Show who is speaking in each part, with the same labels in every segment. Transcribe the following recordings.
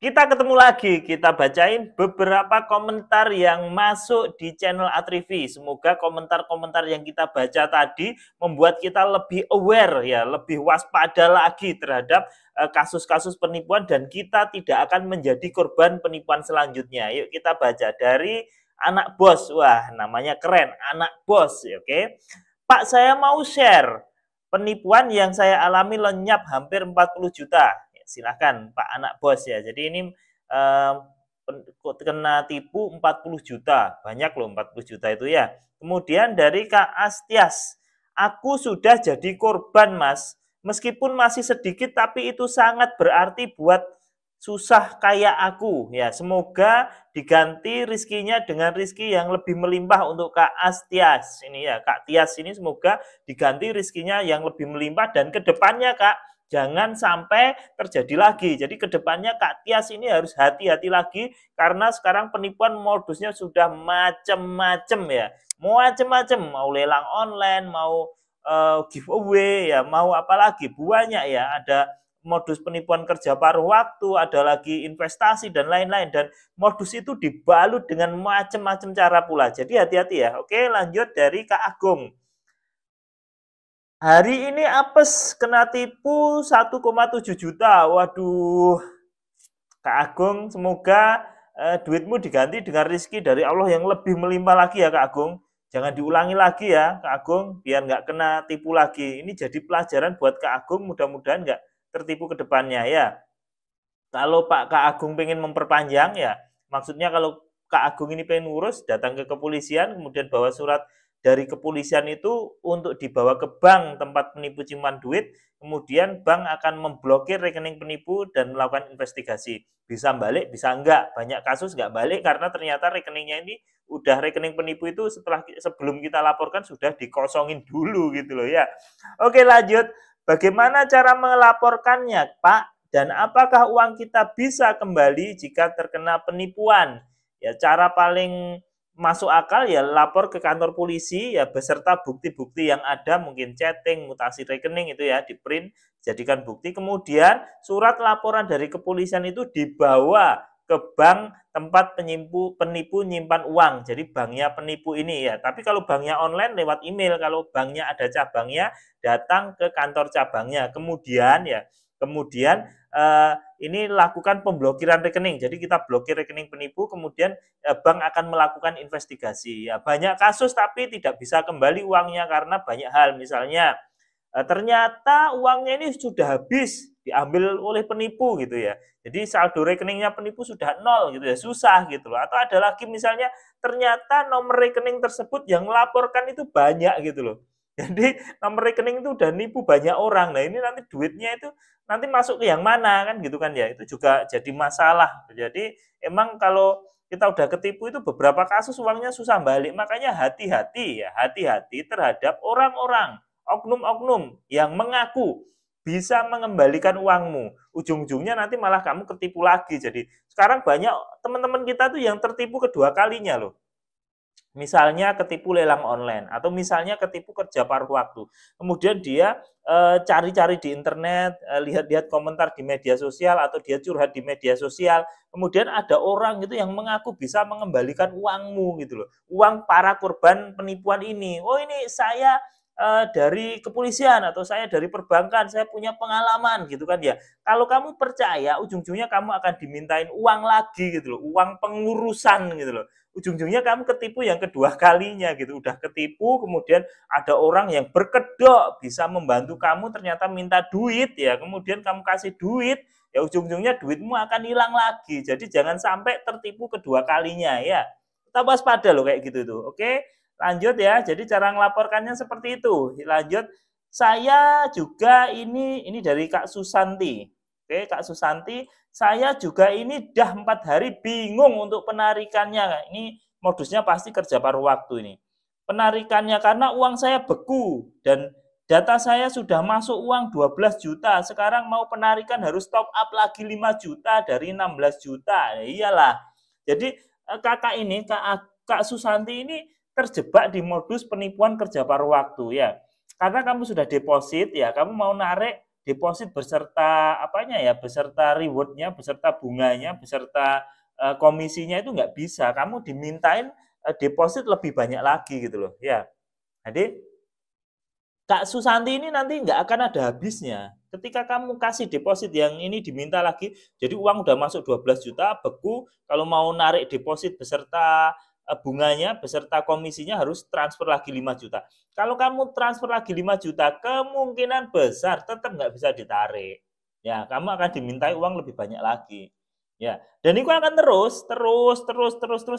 Speaker 1: Kita ketemu lagi, kita bacain beberapa komentar yang masuk di channel Atrivi. Semoga komentar-komentar yang kita baca tadi membuat kita lebih aware ya, lebih waspada lagi terhadap kasus-kasus penipuan dan kita tidak akan menjadi korban penipuan selanjutnya. Yuk kita baca dari anak bos. Wah, namanya keren, anak bos, oke. Pak, saya mau share penipuan yang saya alami lenyap hampir 40 juta. Silahkan Pak anak bos ya. Jadi ini kena tipu 40 juta. Banyak loh 40 juta itu ya. Kemudian dari Kak Astias. Aku sudah jadi korban Mas. Meskipun masih sedikit tapi itu sangat berarti buat susah kayak aku ya. Semoga diganti rizkinya dengan rizki yang lebih melimpah untuk Kak Astias. Ini ya Kak Tias ini semoga diganti rizkinya yang lebih melimpah dan kedepannya Kak jangan sampai terjadi lagi. Jadi kedepannya Kak Tias ini harus hati-hati lagi karena sekarang penipuan modusnya sudah macem-macem ya. Macem-macem, mau lelang online, mau giveaway ya, mau apa lagi banyak ya. Ada modus penipuan kerja paruh waktu, ada lagi investasi dan lain-lain dan modus itu dibalut dengan macam-macam cara pula. Jadi hati-hati ya. Oke, lanjut dari Kak Agung. Hari ini apes kena tipu 1,7 juta. Waduh. Kak Agung, semoga duitmu diganti dengan rezeki dari Allah yang lebih melimpah lagi ya Kak Agung. Jangan diulangi lagi ya Kak Agung, biar nggak kena tipu lagi. Ini jadi pelajaran buat Kak Agung, mudah-mudahan nggak tertipu ke depannya ya. Kalau Pak Kak Agung pengen memperpanjang ya, maksudnya kalau Kak Agung ini pengen ngurus, datang ke kepolisian, kemudian bawa surat dari kepolisian itu untuk dibawa ke bank tempat penipu ciuman duit, kemudian bank akan memblokir rekening penipu dan melakukan investigasi. Bisa balik, bisa enggak. Banyak kasus enggak balik karena ternyata rekeningnya ini udah rekening penipu itu sebelum kita laporkan sudah dikosongin dulu gitu loh ya. Oke lanjut, bagaimana cara melaporkannya Pak? Dan apakah uang kita bisa kembali jika terkena penipuan? Ya cara paling masuk akal ya lapor ke kantor polisi ya beserta bukti-bukti yang ada, mungkin chatting, mutasi rekening itu ya di print jadikan bukti, kemudian surat laporan dari kepolisian itu dibawa ke bank tempat penipu nyimpan uang, jadi banknya penipu ini ya. Tapi kalau banknya online lewat email, kalau banknya ada cabangnya datang ke kantor cabangnya, kemudian ini lakukan pemblokiran rekening. Jadi kita blokir rekening penipu, kemudian bank akan melakukan investigasi. Ya, banyak kasus tapi tidak bisa kembali uangnya karena banyak hal. Misalnya ternyata uangnya ini sudah habis diambil oleh penipu gitu ya. Jadi saldo rekeningnya penipu sudah nol gitu ya, susah gitu loh. Atau ada lagi misalnya ternyata nomor rekening tersebut yang melaporkan itu banyak gitu loh. Jadi nomor rekening itu udah nipu banyak orang. Nah ini nanti duitnya itu nanti masuk ke yang mana kan gitu kan ya. Itu juga jadi masalah. Jadi emang kalau kita udah ketipu itu beberapa kasus uangnya susah balik. Makanya hati-hati ya, hati-hati terhadap orang-orang, oknum-oknum yang mengaku bisa mengembalikan uangmu. Ujung-ujungnya nanti malah kamu ketipu lagi. Jadi sekarang banyak teman-teman kita tuh yang tertipu kedua kalinya loh. Misalnya ketipu lelang online atau misalnya ketipu kerja paruh waktu. Kemudian dia cari-cari di internet, lihat-lihat komentar di media sosial atau dia curhat di media sosial. Kemudian ada orang gitu yang mengaku bisa mengembalikan uangmu gitu loh. Uang para korban penipuan ini. Oh ini saya dari kepolisian atau saya dari perbankan, saya punya pengalaman gitu kan ya. Kalau kamu percaya, ujung-ujungnya kamu akan dimintain uang lagi gitu loh, uang pengurusan gitu loh. Ujung-ujungnya kamu ketipu yang kedua kalinya gitu. Udah ketipu, kemudian ada orang yang berkedok bisa membantu kamu, ternyata minta duit ya, kemudian kamu kasih duit, ya ujung-ujungnya duitmu akan hilang lagi. Jadi jangan sampai tertipu kedua kalinya ya. Kita waspada loh kayak gitu tuh. Oke, lanjut ya. Jadi cara melaporkannya seperti itu. Lanjut. Saya juga ini dari Kak Susanti. Oke, Kak Susanti, saya juga ini dah 4 hari bingung untuk penarikannya. Ini modusnya pasti kerja paruh waktu ini. Penarikannya karena uang saya beku dan data saya sudah masuk uang 12 juta. Sekarang mau penarikan harus top up lagi 5 juta dari 16 juta. Ya iyalah. Jadi kakak ini, Kak Susanti ini terjebak di modus penipuan kerja paruh waktu ya. Karena kamu sudah deposit ya, kamu mau narik deposit beserta apanya ya, beserta rewardnya, beserta bunganya, beserta komisinya itu nggak bisa. Kamu dimintain deposit lebih banyak lagi gitu loh ya. Jadi Kak Susanti ini nanti nggak akan ada habisnya. Ketika kamu kasih deposit yang ini diminta lagi, jadi uang udah masuk 12 juta, beku, kalau mau narik deposit beserta bunganya, beserta komisinya harus transfer lagi 5 juta. Kalau kamu transfer lagi 5 juta, kemungkinan besar tetap nggak bisa ditarik. Ya, kamu akan dimintai uang lebih banyak lagi. Ya, dan itu akan terus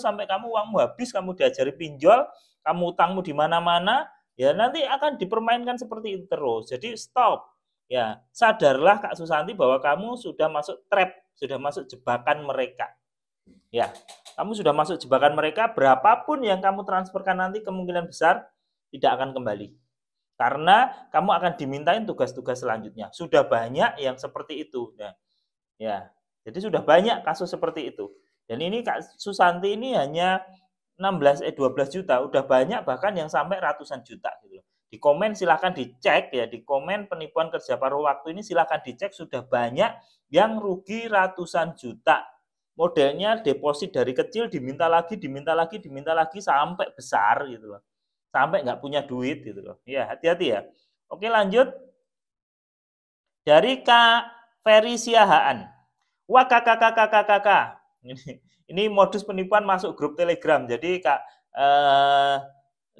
Speaker 1: sampai kamu uangmu habis, kamu diajari pinjol, kamu utangmu di mana-mana, ya nanti akan dipermainkan seperti itu terus. Jadi stop. Ya, sadarlah Kak Susanti bahwa kamu sudah masuk trap, sudah masuk jebakan mereka. Ya, kamu sudah masuk jebakan mereka, berapapun yang kamu transferkan nanti kemungkinan besar tidak akan kembali. Karena kamu akan dimintain tugas-tugas selanjutnya. Sudah banyak yang seperti itu. Nah, ya, jadi sudah banyak kasus seperti itu. Dan ini Kak Susanti ini hanya 12 juta, udah banyak bahkan yang sampai ratusan juta gitu. Di komen silahkan dicek ya, di komen penipuan kerja paruh waktu ini silahkan dicek, sudah banyak yang rugi ratusan juta. Modelnya deposit dari kecil diminta lagi sampai besar gitu loh. Sampai nggak punya duit gitu loh. Ya, hati-hati ya. Oke, lanjut. Dari Kak Ferry Siahaan. Wah, kakak. Ini modus penipuan masuk grup Telegram. Jadi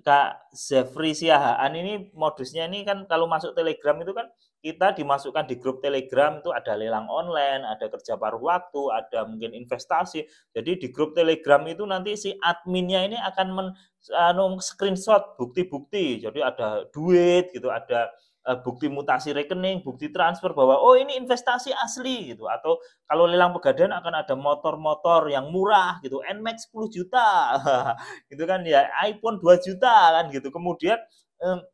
Speaker 1: Kak Zefri Siahaan ini modusnya ini kan kalau masuk Telegram itu kan kita dimasukkan di grup Telegram itu ada lelang online, ada kerja paruh waktu, ada mungkin investasi. Jadi di grup Telegram itu nanti si adminnya ini akan screenshot bukti-bukti. Jadi ada duit gitu, ada bukti mutasi rekening, bukti transfer bahwa oh ini investasi asli gitu, atau kalau lelang Pegadaian akan ada motor-motor yang murah gitu, NMAX 10 juta gitu kan ya, iPhone 2 juta kan gitu. Kemudian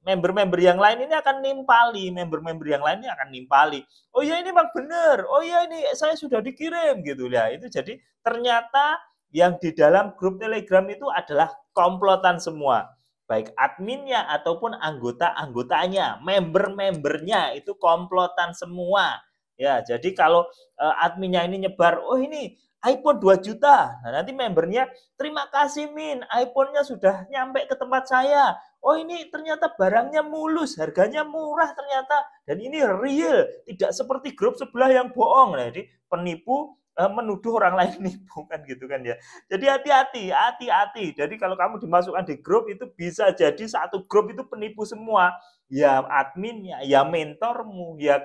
Speaker 1: member-member yang lain ini akan nimpali, member-member yang lainnya akan nimpali. Oh ya ini Bang bener, oh ya ini saya sudah dikirim gitu ya. Itu jadi ternyata yang di dalam grup Telegram itu adalah komplotan semua, baik adminnya ataupun anggota-anggotanya, member-membernya itu komplotan semua. Ya, jadi kalau adminnya ini nyebar, oh ini iPhone 2 juta. Nah, nanti membernya, terima kasih Min, iPhone-nya sudah nyampe ke tempat saya. Oh ini ternyata barangnya mulus, harganya murah ternyata. Dan ini real, tidak seperti grup sebelah yang bohong. Nah, jadi penipu menuduh orang lain nipu kan gitu kan ya. Jadi hati-hati. Jadi kalau kamu dimasukkan di grup itu bisa jadi satu grup itu penipu semua. Ya adminnya, ya mentormu, ya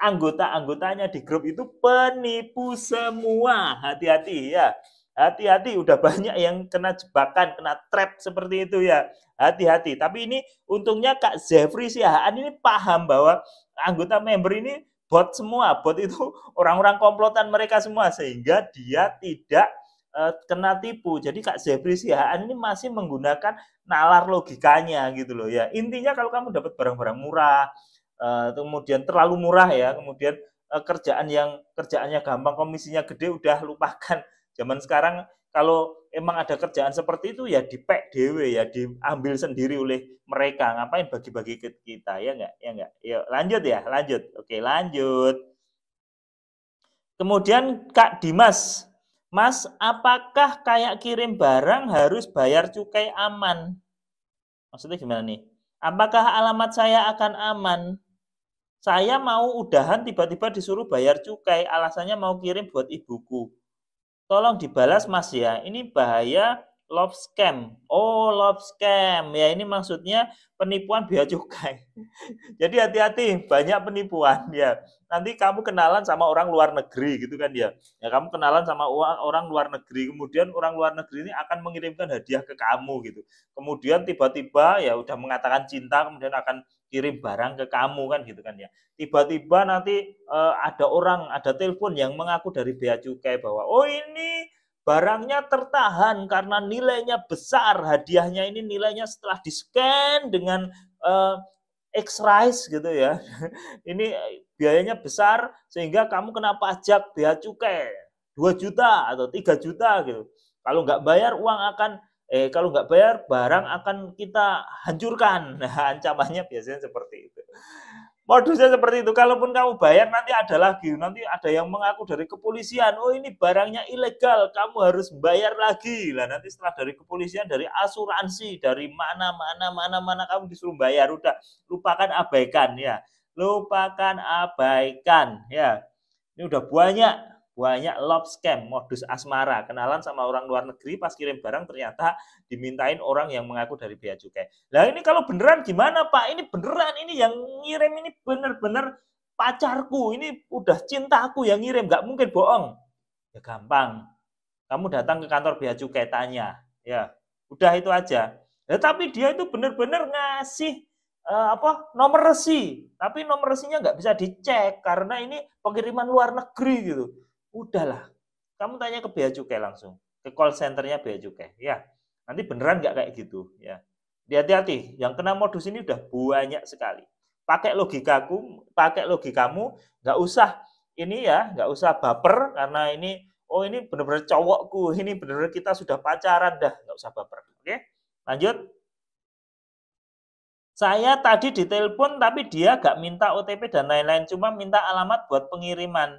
Speaker 1: anggota-anggotanya di grup itu penipu semua. Hati-hati ya. Hati-hati, udah banyak yang kena jebakan, kena trap seperti itu ya. Hati-hati. Tapi ini untungnya Kak Zefri Siahaan ini paham bahwa anggota member ini bot semua, bot itu orang-orang komplotan mereka semua, sehingga dia tidak kena tipu. Jadi Kak Zefri Siahaan ini masih menggunakan nalar logikanya gitu loh ya. Intinya kalau kamu dapat barang-barang murah, kemudian terlalu murah ya, kemudian kerjaannya gampang, komisinya gede, udah lupakan. Zaman sekarang kalau emang ada kerjaan seperti itu ya dipek dewe ya, diambil sendiri oleh mereka. Ngapain bagi-bagi ke kita, ya enggak? Ya enggak? Yuk, lanjut. Oke, lanjut. Kemudian Kak Dimas, Mas, apakah kayak kirim barang harus bayar cukai aman? Maksudnya gimana nih? Apakah alamat saya akan aman? Saya mau udahan tiba-tiba disuruh bayar cukai, alasannya mau kirim buat ibuku. Tolong dibalas Mas ya, ini bahaya love scam. Oh, love scam. Ya ini maksudnya penipuan bea cukai. Jadi hati-hati, banyak penipuan ya. Nanti kamu kenalan sama orang luar negeri gitu kan ya. Ya kamu kenalan sama orang luar negeri, kemudian orang luar negeri ini akan mengirimkan hadiah ke kamu gitu. Kemudian tiba-tiba ya udah mengatakan cinta, kemudian akan kirim barang ke kamu kan gitu kan ya. Tiba-tiba nanti ada telepon yang mengaku dari bea cukai bahwa oh ini barangnya tertahan karena nilainya besar, hadiahnya ini nilainya setelah di-scan dengan X-Rise gitu ya. Ini biayanya besar sehingga kamu kena pajak bea cukai 2 juta atau 3 juta gitu. Kalau nggak bayar kalau nggak bayar barang akan kita hancurkan. Nah, ancamannya biasanya seperti itu. Modusnya seperti itu. Kalaupun kamu bayar nanti ada lagi, nanti ada yang mengaku dari kepolisian, oh ini barangnya ilegal, kamu harus bayar lagi. Lah nanti setelah dari kepolisian, dari asuransi, dari mana kamu disuruh bayar. Udah, lupakan, abaikan ya. Lupakan, abaikan ya. Ini udah banyak love scam, modus asmara, kenalan sama orang luar negeri, pas kirim barang ternyata dimintain orang yang mengaku dari bea cukai. Nah ini kalau beneran gimana Pak? Ini beneran, ini yang ngirim ini bener-bener pacarku, ini udah cintaku yang ngirim, nggak mungkin bohong. Ya gampang, kamu datang ke kantor bea cukai tanya, ya udah itu aja. Ya, tapi dia itu bener-bener ngasih nomor resi, tapi nomor resinya nggak bisa dicek karena ini pengiriman luar negeri gitu. Udahlah, kamu tanya ke bea cukai langsung, ke call centernya bea cukai, ya nanti beneran nggak kayak gitu, ya. Hati-hati, yang kena modus ini udah banyak sekali. Pakai logikamu, nggak usah ini ya, nggak usah baper karena ini, oh ini bener-bener cowokku, ini bener-bener kita sudah pacaran, dah nggak usah baper. Oke, lanjut. Saya tadi ditelepon tapi dia gak minta OTP dan lain-lain, cuma minta alamat buat pengiriman.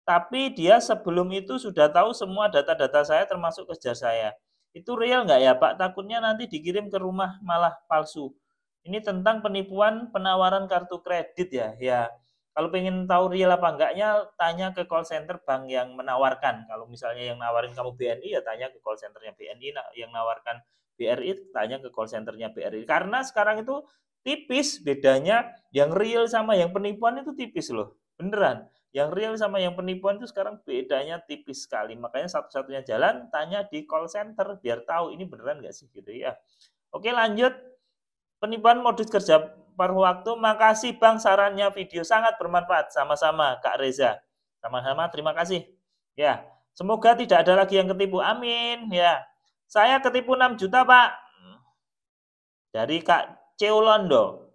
Speaker 1: Tapi dia sebelum itu sudah tahu semua data-data saya termasuk kejar saya. Itu real nggak ya Pak? Takutnya nanti dikirim ke rumah malah palsu. Ini tentang penipuan penawaran kartu kredit ya. Ya, kalau pengen tahu real apa enggaknya, tanya ke call center bank yang menawarkan. Kalau misalnya yang nawarin kamu BNI, ya tanya ke call centernya BNI. Yang nawarkan BRI, tanya ke call centernya BRI. Karena sekarang itu tipis bedanya, yang real sama yang penipuan itu tipis loh. Beneran. Yang real sama yang penipuan itu sekarang bedanya tipis sekali. Makanya satu-satunya jalan, tanya di call center biar tahu ini beneran nggak sih gitu ya. Oke, lanjut. Penipuan modus kerja paruh waktu. Makasih Bang sarannya, video sangat bermanfaat. Sama-sama Kak Reza. Sama-sama, terima kasih. Ya, semoga tidak ada lagi yang ketipu. Amin. Ya, saya ketipu 6 juta Pak. Dari Kak Ceolondo.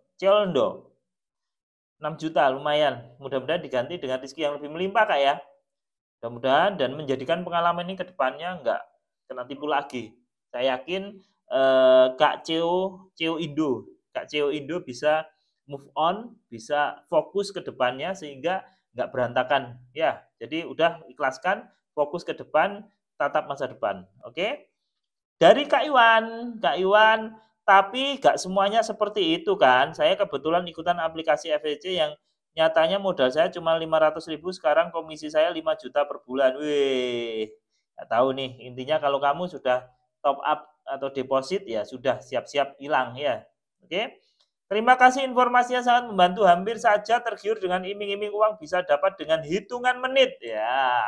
Speaker 1: 6 juta lumayan. Mudah-mudahan diganti dengan rezeki yang lebih melimpah Kak ya. Mudah-mudahan dan menjadikan pengalaman ini ke depannya nggak kena tipu lagi. Saya yakin Kak Ceo Indo bisa move on, bisa fokus ke depannya sehingga nggak berantakan ya. Jadi udah ikhlaskan, fokus ke depan, tatap masa depan. Oke? Dari Kak Iwan, tapi nggak semuanya seperti itu kan. Saya kebetulan ikutan aplikasi FEC yang nyatanya modal saya cuma 500.000, sekarang komisi saya 5 juta per bulan. Wih, nggak tahu nih. Intinya kalau kamu sudah top up atau deposit ya sudah siap-siap hilang ya. Oke. Terima kasih informasinya sangat membantu. Hampir saja tergiur dengan iming-iming uang bisa dapat dengan hitungan menit. Ya,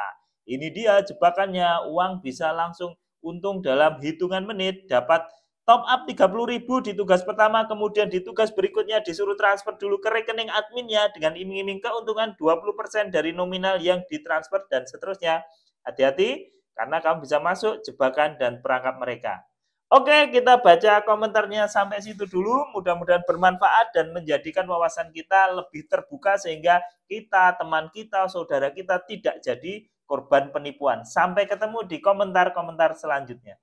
Speaker 1: ini dia jebakannya. Uang bisa langsung untung dalam hitungan menit, dapat top up 30.000 di tugas pertama, kemudian di tugas berikutnya disuruh transfer dulu ke rekening adminnya dengan iming-iming keuntungan 20% dari nominal yang ditransfer dan seterusnya. Hati-hati karena kamu bisa masuk jebakan dan perangkap mereka. Oke, kita baca komentarnya sampai situ dulu. Mudah-mudahan bermanfaat dan menjadikan wawasan kita lebih terbuka sehingga kita, teman kita, saudara kita tidak jadi korban penipuan. Sampai ketemu di komentar-komentar selanjutnya.